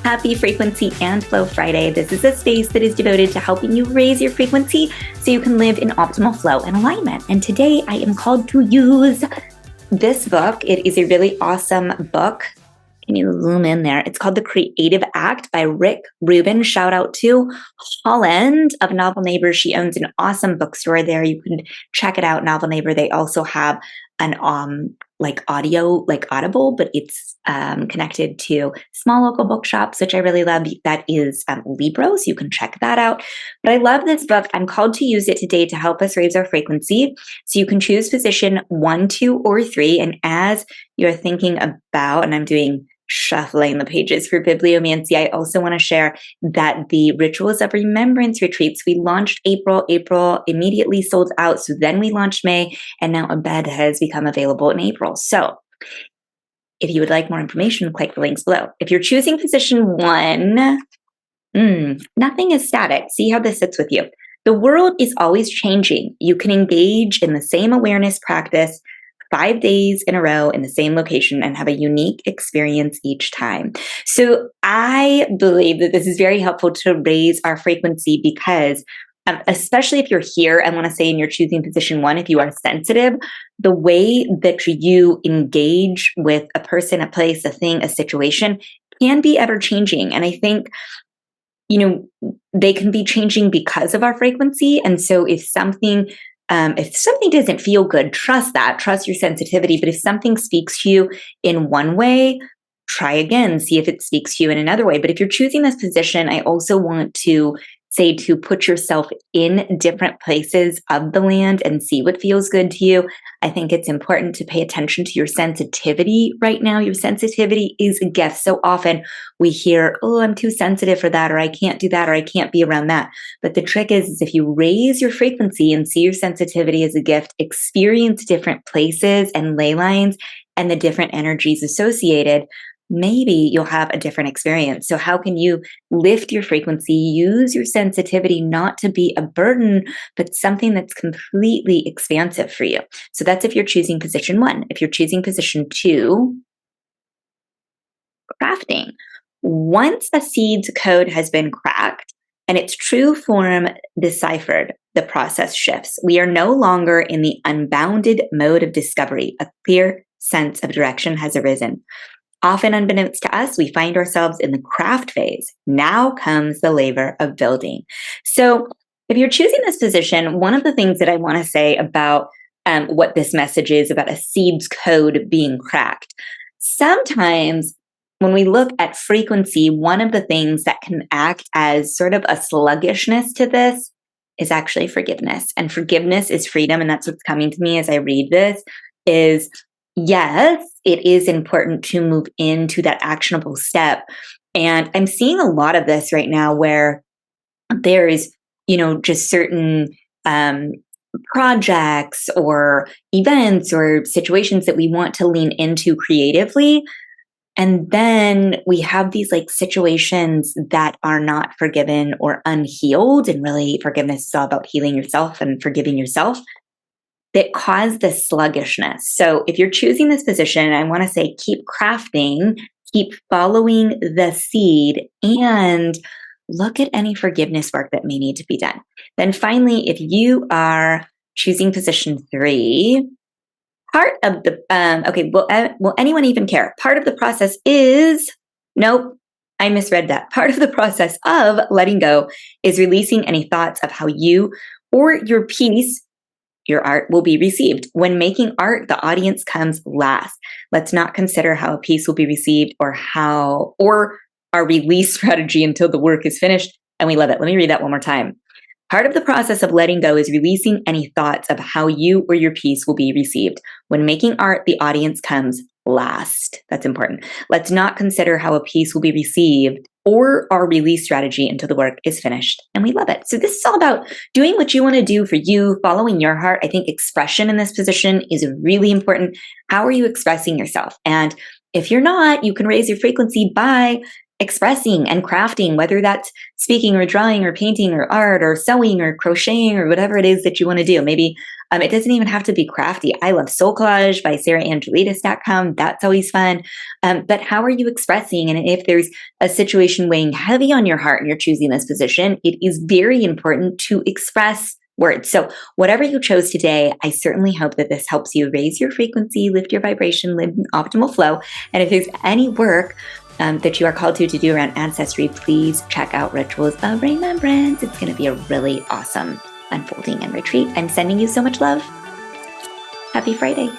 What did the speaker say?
Happy Frequency and Flow Friday. This is a space that is devoted to helping you raise your frequency so you can live in optimal flow and alignment. And today I am called to use this book. It is a really awesome book. Can you zoom in there? It's called The Creative Act by Rick Rubin. Shout out to Holland of Novel Neighbor. She owns an awesome bookstore there. You can check it out, Novel Neighbor. They also have an audio, like Audible, but it's connected to small local bookshops, which I really love. That is Libro, so you can check that out. But I love this book. I'm called to use it today to help us raise our frequency. So you can choose position 1, 2, or 3. And as you're thinking about, and I'm doing shuffling the pages for Bibliomancy, I also want to share that the Rituals of Remembrance retreats, we launched April immediately sold out. So then we launched May, and now a bed has become available in April. So if you would like more information, click the links below. If you're choosing position 1, nothing is static. See how this sits with you. The world is always changing. You can engage in the same awareness practice 5 days in a row in the same location and have a unique experience each time. So I believe that this is very helpful to raise our frequency because especially if you're here, I want to say, and you're choosing position 1, if you are sensitive, the way that you engage with a person, a place, a thing, a situation can be ever changing. And I think, they can be changing because of our frequency. And so if something doesn't feel good, trust your sensitivity. But if something speaks to you in one way, try again, see if it speaks to you in another way. But if you're choosing this position, I also want to say to put yourself in different places of the land and see what feels good to you. I think it's important to pay attention to your sensitivity right now. Your sensitivity is a gift. So often we hear, oh, I'm too sensitive for that, or I can't do that, or I can't be around that. But the trick is if you raise your frequency and see your sensitivity as a gift, experience different places and ley lines and the different energies associated, maybe you'll have a different experience. So how can you lift your frequency, use your sensitivity not to be a burden, but something that's completely expansive for you? So that's if you're choosing position 1. If you're choosing position 2, crafting. Once a seed's code has been cracked and its true form deciphered, the process shifts. We are no longer in the unbounded mode of discovery. A clear sense of direction has arisen. Often unbeknownst to us, we find ourselves in the craft phase. Now comes the labor of building. So if you're choosing this position, one of the things that I want to say about what this message is about a seed's code being cracked. Sometimes when we look at frequency, one of the things that can act as sort of a sluggishness to this is actually forgiveness. And forgiveness is freedom. And that's what's coming to me as I read this is, yes, it is important to move into that actionable step. And I'm seeing a lot of this right now where there is, just certain projects or events or situations that we want to lean into creatively. And then we have these situations that are not forgiven or unhealed. And really, forgiveness is all about healing yourself and forgiving yourself, that cause this sluggishness. So if you're choosing this position, I want to say keep crafting, keep following the seed, and look at any forgiveness work that may need to be done. Then finally, if you are choosing position 3, part of the, will anyone even care? Part of the process is, nope, I misread that. Part of the process of letting go is releasing any thoughts of how you or your piece, your art, will be received. When making art, the audience comes last. Let's not consider how a piece will be received or our release strategy until the work is finished. And we love it. Let me read that one more time. Part of the process of letting go is releasing any thoughts of how you or your piece will be received. When making art, the audience comes last. That's important. Let's not consider how a piece will be received or our release strategy until the work is finished. And we love it. So this is all about doing what you want to do for you, following your heart. I think expression in this position is really important. How are you expressing yourself? And if you're not, you can raise your frequency by expressing and crafting, whether that's speaking or drawing or painting or art or sewing or crocheting or whatever it is that you want to do. Maybe It doesn't even have to be crafty. I love Soul Collage by SarahAnn.com. That's always fun. But how are you expressing? And if there's a situation weighing heavy on your heart and you're choosing this position, it is very important to express words. So whatever you chose today, I certainly hope that this helps you raise your frequency, lift your vibration, live in optimal flow. And if there's any work that you are called to do around ancestry, please check out Rituals of Remembrance. It's going to be a really awesome unfolding and retreat. I'm sending you so much love. Happy Friday.